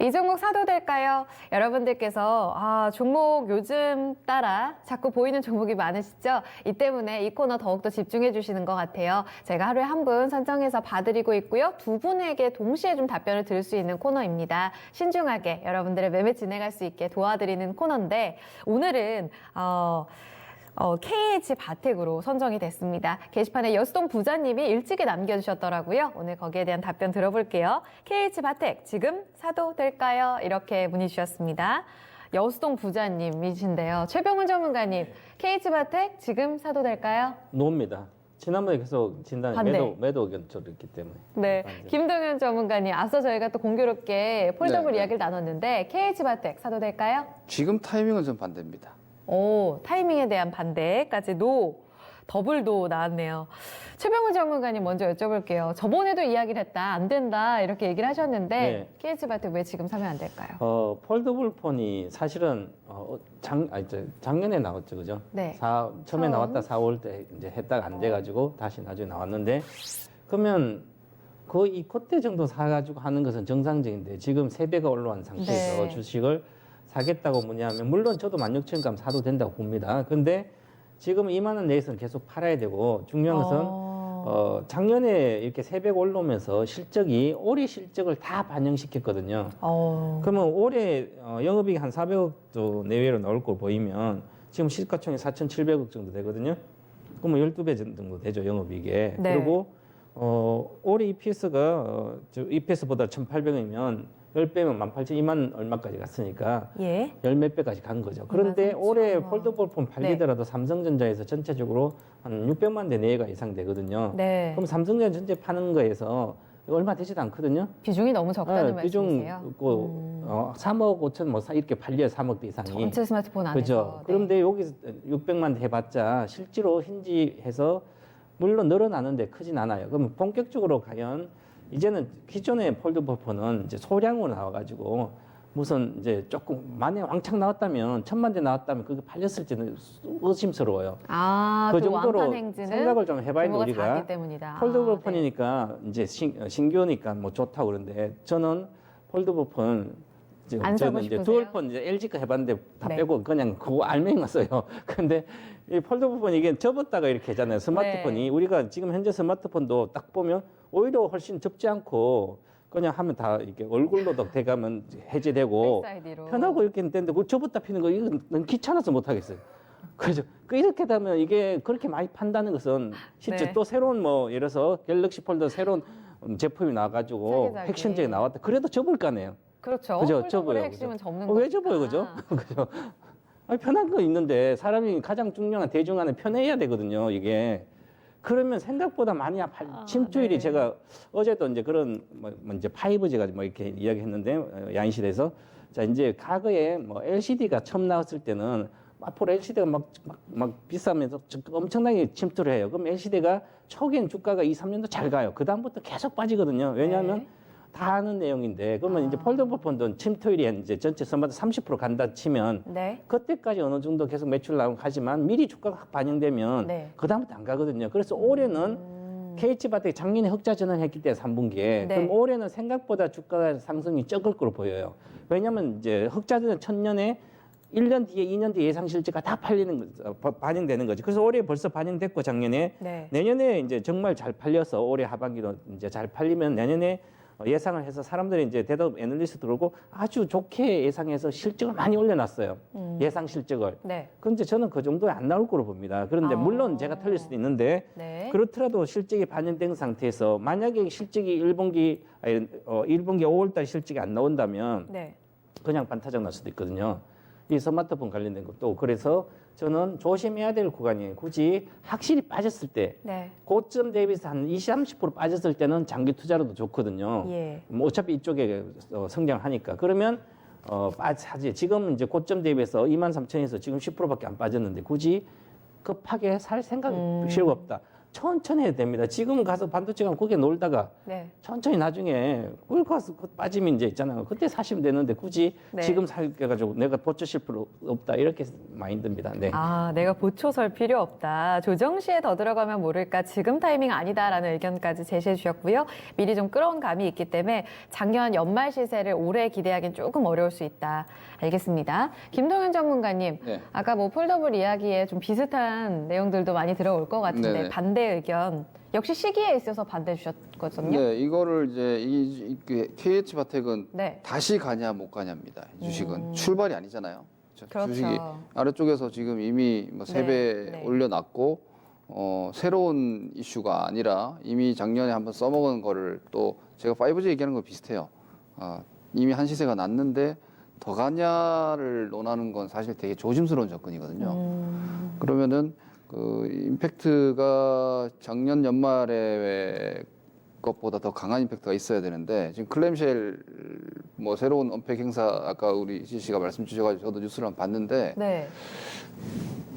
이 종목 사도 될까요? 여러분들께서 종목 요즘 따라 자꾸 보이는 종목이 많으시죠? 이 때문에 이 코너 더욱더 집중해 주시는 것 같아요. 제가 하루에 한 분 선정해서 봐드리고 있고요. 두 분에게 동시에 좀 답변을 드릴 수 있는 코너입니다. 신중하게 여러분들의 매매 진행할 수 있게 도와드리는 코너인데 오늘은 KH 바텍으로 선정이 됐습니다. 게시판에 여수동 부자님이 일찍이 남겨주셨더라고요. 오늘 거기에 대한 답변 들어볼게요. KH 바텍 지금 사도 될까요? 이렇게 문의 주셨습니다. 여수동 부자님이신데요. 최병훈 전문가님, KH 바텍 지금 사도 될까요? 노입니다. 지난번에 계속 진단에 매도 견적이 있기 때문에. 네, 김동현 전문가님, 앞서 저희가 또 공교롭게 폴더블 이야기를 나눴는데 KH 바텍 사도 될까요? 지금 타이밍은 좀 반대입니다. 오, 타이밍에 대한 반대까지 더블 나왔네요. 최병훈 전문가님 먼저 여쭤볼게요. 저번에도 이야기를 했다, 안 된다 이렇게 얘기를 하셨는데 네. KH 바텍 왜 지금 사면 안 될까요? 폴더블 폰이 사실은 작년에 나왔죠, 그죠? 네. 처음에 나왔다 4월 때 이제 했다가 안 돼가지고 다시 나중에 나왔는데 그러면 거의 그때 정도 사가지고 하는 것은 정상적인데 지금 3배가 올라간 상태에서 네. 주식을 사겠다고 뭐냐면 물론 저도 16,000원 사도 된다고 봅니다. 근데 지금 2만 원 내에서는 계속 팔아야 되고 중요한 것은 작년에 이렇게 3배 올라오면서 올해 실적을 다 반영시켰거든요. 그러면 올해 영업이익 한 400억 내외로 나올 걸 보이면 지금 시가총액 4,700억 정도 되거든요. 그러면 12배 정도 되죠, 영업이익에. 네. 그리고 올해 EPS가 EPS보다 1,800원이면 10배면 18,000, 2만 얼마까지 갔으니까 예. 열 몇 배까지 간 거죠. 그런데 23,000원. 올해 폴더블폰 팔리더라도 삼성전자에서 전체적으로 한 600만 대 내외가 예상되거든요. 네. 그럼 삼성전자 전체 파는 거에서 얼마 되지도 않거든요. 비중이 너무 적다는 비중 말씀이세요? 있고 3억 5천 뭐 이렇게 팔려요. 3억 대 이상이. 전체 스마트폰 안에서. 그죠. 네. 그런데 여기 600만 대 해봤자 실제로 힌지해서 물론 늘어나는데 크진 않아요. 그럼 본격적으로 과연 이제는 기존의 폴더블폰은 이제 소량으로 나와가지고 무슨 이제 조금 만에 왕창 나왔다면 1,000만 대 나왔다면 그게 팔렸을지는 의심스러워요. 그 정도로 완판 행진은 생각을 좀 해봐야 돼 규모가 우리가. 작기 때문이다. 폴더블폰이니까 이제 신규니까 뭐 좋다고 그러는데 저는 폴더블폰 안 사고 저는 이제 싶으세요? 듀얼폰 이제 LG 거 해봤는데 다 네. 빼고 그냥 그거 알맹이만 써요. 근데 이 폴더블폰 이게 접었다가 이렇게 하잖아요. 스마트폰이 네. 우리가 지금 현재 스마트폰도 딱 보면 오히려 훨씬 접지 않고 그냥 하면 다 이렇게 얼굴로도 돼가면 해제되고 페이스 아이디로. 편하고 이렇게 되는데 그걸 접었다 피는 거 이거 난 귀찮아서 못 하겠어요. 그죠? 이렇게 되면 이게 그렇게 많이 판다는 것은 실제 네. 또 새로운 뭐 예를 들어서 갤럭시 폴더 새로운 제품이 나와가지고 자기자기. 핵심적이 나왔다. 그래도 접을 거 아니에요. 그렇죠. 그죠? 폴더블의 접어요. 핵심은 그죠? 접는 왜 거니까. 접어요, 그죠? 그죠? 아니, 편한 거 있는데 사람이 가장 중요한 대중 안에 편해야 되거든요, 이게. 그러면 생각보다 많이 침투율이 네. 제가 어제도 이제 그런 뭐 이제 5G가 뭐 이렇게 이야기했는데 야인실에서 자 이제 과거에 뭐 LCD가 처음 나왔을 때는 앞으로 LCD가 막 비싸면서 엄청나게 침투를 해요. 그럼 LCD가 초기엔 주가가 2, 3년도 잘 가요. 그 다음부터 계속 빠지거든요. 왜냐하면 네. 다 아는 내용인데 그러면 이제 폴더블폰도 침투율이 이제 전체 선마다 30% 간다 치면 네. 그때까지 어느 정도 계속 매출 나오고 가지만 미리 주가가 확 반영되면 네. 그다음부터 안 가거든요. 그래서 올해는 KH바텍이 작년에 흑자 전환했기 때문에 3분기에 네. 그럼 올해는 생각보다 주가 상승이 적을 거로 보여요. 왜냐하면 이제 흑자 전환 첫년에 1년 뒤에 2년 뒤에 예상 실적가 다 반영되는 거죠. 그래서 올해 벌써 반영됐고 작년에 네. 내년에 이제 정말 잘 팔려서 올해 하반기도 이제 잘 팔리면 내년에 예상을 해서 사람들이 이제 대답 애널리스트 그러고 아주 좋게 예상해서 실적을 많이 올려놨어요. 예상 실적을. 네. 근데 저는 그 정도에 안 나올 거로 봅니다. 그런데 물론 제가 틀릴 수도 있는데 네. 그렇더라도 실적이 반영된 상태에서 만약에 실적이 1분기 5월달 실적이 안 나온다면 네. 그냥 반타작 날 수도 있거든요. 이 스마트폰 관련된 것도. 그래서 저는 조심해야 될 구간이에요. 굳이 확실히 빠졌을 때 네. 고점 대비해서 한 20, 30% 빠졌을 때는 장기 투자로도 좋거든요. 예. 뭐 어차피 이쪽에 성장하니까. 그러면 사지. 지금 이제 고점 대비해서 23,000에서 지금 10%밖에 안 빠졌는데 굳이 급하게 살 생각이 필요가 없다. 천천히 해도 됩니다. 지금 가서 반도체가 거기에 놀다가 네. 천천히 나중에 꿀 가서 빠지면 이제 있잖아요. 그때 사시면 되는데 굳이 네. 지금 살게가지고 내가 보초실 필요 없다 이렇게 마인드입니다. 네. 아, 내가 보초 설 필요 없다. 조정 시에 더 들어가면 모를까 지금 타이밍 아니다라는 의견까지 제시해 주셨고요. 미리 좀 끌어온 감이 있기 때문에 작년 연말 시세를 올해 기대하기는 조금 어려울 수 있다. 알겠습니다. 김동현 전문가님, 네. 아까 뭐 폴더블 이야기에 좀 비슷한 내용들도 많이 들어올 것 같은데 네네. 반대 의견 역시 시기에 있어서 반대 주셨거든요. 네, 이거를 이제 KH 바텍은 네. 다시 가냐 못 가냐입니다. 주식은 출발이 아니잖아요. 그렇죠. 주식이 아래쪽에서 지금 이미 뭐 네, 3배 네. 올려놨고 새로운 이슈가 아니라 이미 작년에 한번 써먹은 거를 또 제가 5G 얘기하는 거 비슷해요. 이미 한 시세가 났는데 더 가냐를 논하는 건 사실 되게 조심스러운 접근이거든요. 그러면은 그 임팩트가 작년 연말에 것보다 더 강한 임팩트가 있어야 되는데 지금 클램쉘 뭐 새로운 언팩 행사 아까 우리 지 씨가 말씀 주셔가지고 저도 뉴스를 한번 봤는데 네.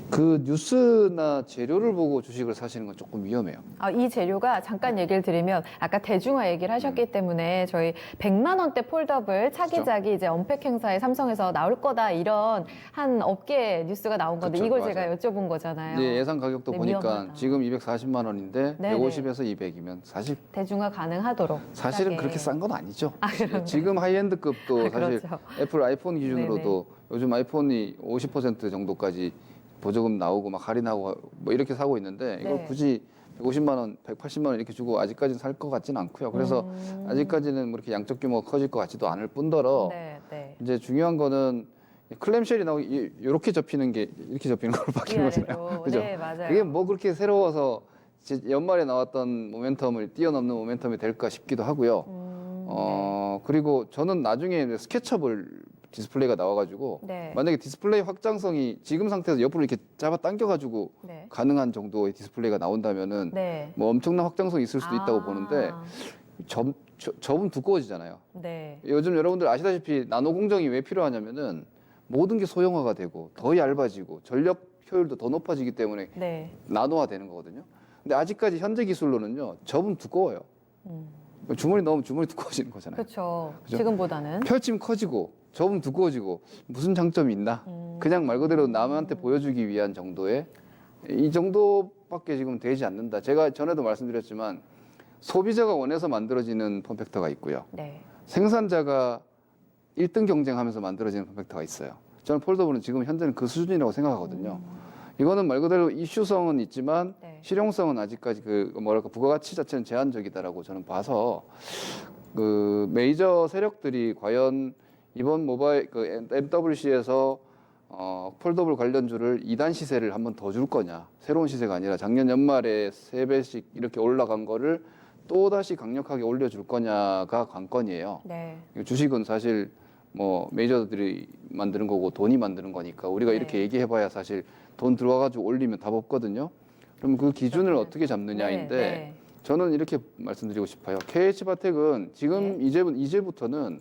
그 뉴스나 재료를 보고 주식을 사시는 건 조금 위험해요. 아, 이 재료가 잠깐 얘기를 드리면 아까 대중화 얘기를 하셨기 때문에 저희 100만 원대 폴더블 차기작이 이제 언팩 행사에 삼성에서 나올 거다 이런 한 업계 뉴스가 나온 건데 그쵸, 이걸 맞아요. 제가 여쭤본 거잖아요. 네, 예상 가격도 네, 보니까 위험하다. 지금 240만 원인데 네네. 150에서 200이면 사실은 가능하도록. 싸게. 그렇게 싼 건 아니죠. 그런가요? 지금 하이엔드급도 아, 사실 그렇죠. 애플 아이폰 기준으로도 요즘 아이폰이 50% 정도까지 보조금 나오고 막 할인하고 뭐 이렇게 사고 있는데 이거 네. 굳이 150만 원, 180만 원 이렇게 주고 아직까지는 살 것 같지는 않고요. 그래서 아직까지는 뭐 이렇게 양적 규모가 커질 것 같지도 않을 뿐더러 네, 네. 이제 중요한 거는 클램쉘이 나오고 이렇게 접히는 게 이렇게 접히는 걸로 바뀌는 거잖아요. 위아래로. 그죠? 네, 맞아요. 이게 뭐 그렇게 새로워서 연말에 나왔던 모멘텀을 뛰어넘는 모멘텀이 될까 싶기도 하고요. 그리고 저는 나중에 스케쳐블 디스플레이가 나와가지고 네. 만약에 디스플레이 확장성이 지금 상태에서 옆으로 이렇게 잡아 당겨가지고 네. 가능한 정도의 디스플레이가 나온다면은 네. 뭐 엄청난 확장성이 있을 수도 있다고 보는데 접은 두꺼워지잖아요. 네. 요즘 여러분들 아시다시피 나노 공정이 왜 필요하냐면은 모든 게 소형화가 되고 더 얇아지고 전력 효율도 더 높아지기 때문에 네. 나노화 되는 거거든요. 근데 아직까지 현재 기술로는요, 접은 두꺼워요. 주머니 넣으면 주머니 두꺼워지는 거잖아요. 그렇죠. 그죠? 지금보다는. 펼치면 커지고 접으면 두꺼워지고 무슨 장점이 있나? 그냥 말 그대로 남한테 보여주기 위한 정도의 이 정도밖에 지금 되지 않는다. 제가 전에도 말씀드렸지만 소비자가 원해서 만들어지는 폼팩터가 있고요. 네. 생산자가 1등 경쟁하면서 만들어지는 폼팩터가 있어요. 저는 폴더블은 지금 현재는 그 수준이라고 생각하거든요. 이거는 말 그대로 이슈성은 있지만 네. 실용성은 아직까지 그 뭐랄까 부가가치 자체는 제한적이다라고 저는 봐서 그 메이저 세력들이 과연 이번 모바일 그 MWC에서 폴더블 관련주를 2단 시세를 한번 더 줄 거냐, 새로운 시세가 아니라 작년 연말에 3배씩 이렇게 올라간 거를 또 다시 강력하게 올려줄 거냐가 관건이에요. 네. 주식은 사실 뭐 메이저들이 만드는 거고 돈이 만드는 거니까 우리가 네. 이렇게 얘기해봐야 사실 돈 들어와가지고 올리면 답 없거든요. 그럼 그 기준을 어떻게 잡느냐인데 네, 네. 저는 이렇게 말씀드리고 싶어요. KH바텍은 지금 이제부터는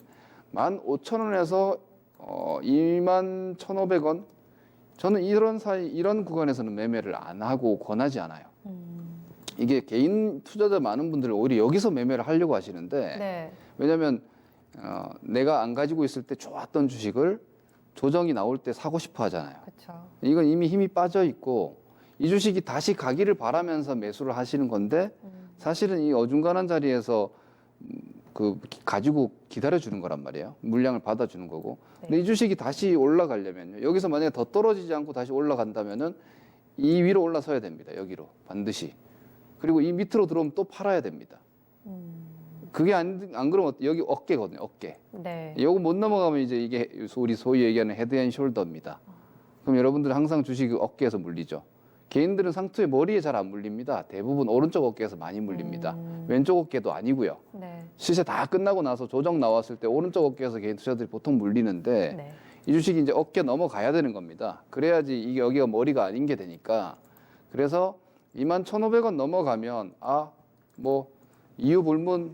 15,000원에서 21,500원 저는 이런 구간에서는 매매를 안 하고 권하지 않아요. 이게 개인 투자자 많은 분들은 오히려 여기서 매매를 하려고 하시는데 네. 왜냐하면 내가 안 가지고 있을 때 좋았던 주식을 조정이 나올 때 사고 싶어 하잖아요. 그렇죠. 이건 이미 힘이 빠져 있고 이 주식이 다시 가기를 바라면서 매수를 하시는 건데 사실은 이 어중간한 자리에서 그 가지고 기다려 주는 거란 말이에요. 물량을 받아 주는 거고. 근데 이 주식이 다시 올라가려면요. 여기서 만약에 더 떨어지지 않고 다시 올라간다면은 이 위로 올라서야 됩니다. 여기로 반드시. 그리고 이 밑으로 들어오면 또 팔아야 됩니다. 그게 안 그러면 여기 어깨거든요. 어깨. 네. 요거 못 넘어가면 이제 이게 우리 소위 얘기하는 헤드앤숄더입니다. 그럼 여러분들은 항상 주식이 어깨에서 물리죠. 개인들은 상투에 머리에 잘 안 물립니다. 대부분 오른쪽 어깨에서 많이 물립니다. 왼쪽 어깨도 아니고요. 네. 시세 다 끝나고 나서 조정 나왔을 때 오른쪽 어깨에서 개인 투자들이 보통 물리는데 네. 이 주식이 이제 어깨 넘어가야 되는 겁니다. 그래야지 이게 여기가 머리가 아닌 게 되니까. 그래서 21,500원 넘어가면 뭐 이유 불문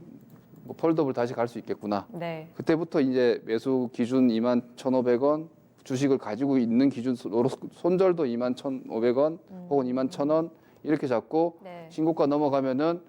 뭐 폴더블 다시 갈 수 있겠구나. 네. 그때부터 이제 매수 기준 21,500원, 주식을 가지고 있는 기준으로 손절도 21,500원 혹은 21,000원 이렇게 잡고 네. 신고가 넘어가면은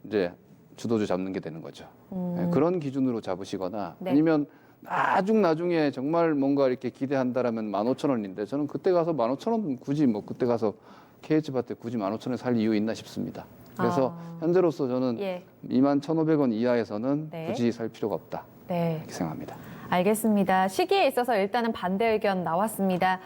이제 주도주 잡는 게 되는 거죠. 네, 그런 기준으로 잡으시거나 네. 아니면 나중에 정말 뭔가 이렇게 기대한다라면 15,000원인데 저는 그때 가서 15,000원 굳이 뭐 그때 가서 KH바트 굳이 15,000원에 살 이유 있나 싶습니다. 그래서 현재로서 저는 예. 21,500원 이하에서는 네. 굳이 살 필요가 없다. 네. 이렇게 생각합니다. 알겠습니다. 시기에 있어서 일단은 반대 의견 나왔습니다.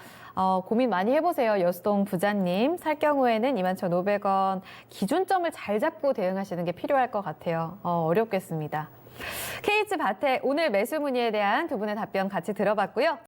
고민 많이 해보세요. 여수동 부자님. 살 경우에는 21,500원 기준점을 잘 잡고 대응하시는 게 필요할 것 같아요. 어렵겠습니다. KH바텍 오늘 매수 문의에 대한 두 분의 답변 같이 들어봤고요.